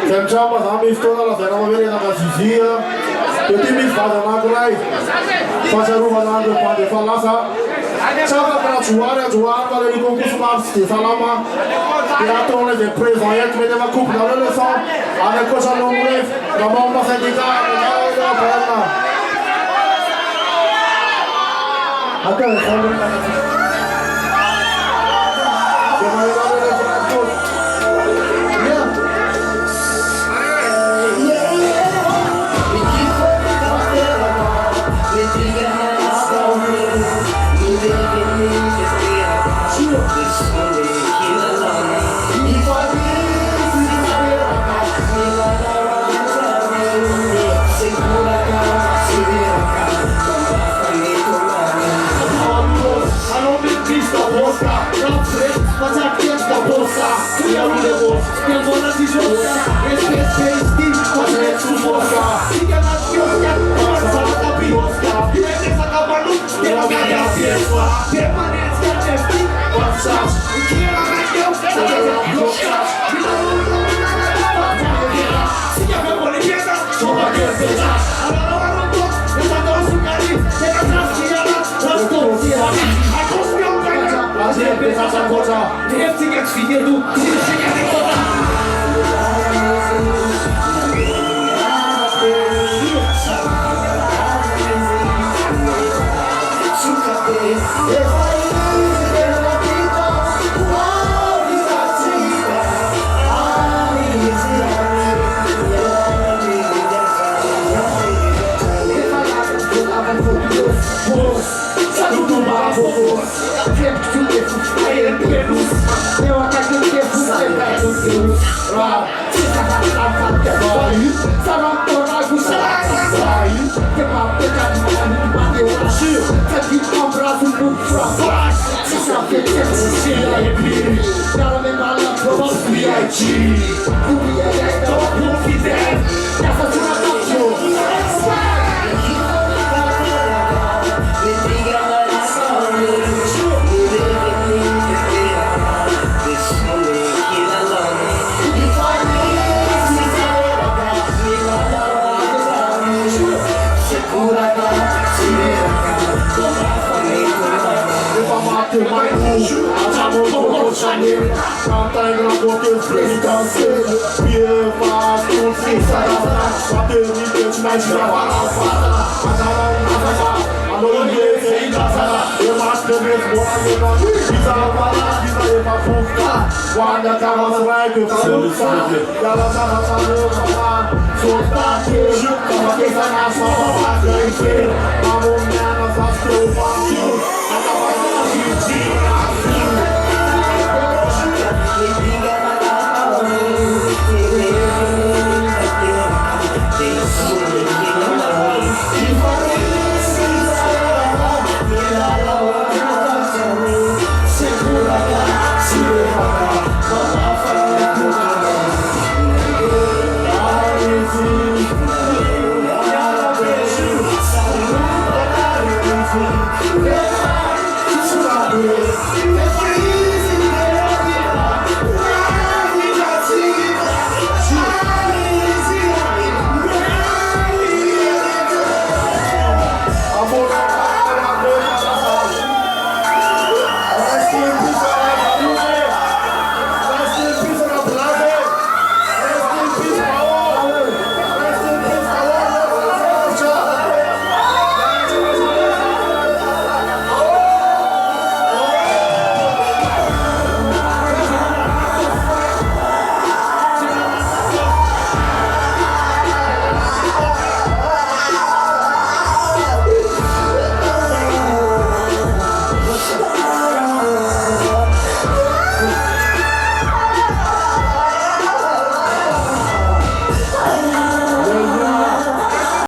Sentiamo la mistura la sera ma viene da Casisia. Tutti mi fanno una guai. Faccia ruba l'angolo quando fa la sa. Ciao per giocare per il concorso Marsti Salama. Teatrone de presa e che vedeva cup da le so. Ane cosa non vuole. La bomba si dica la perna. Até só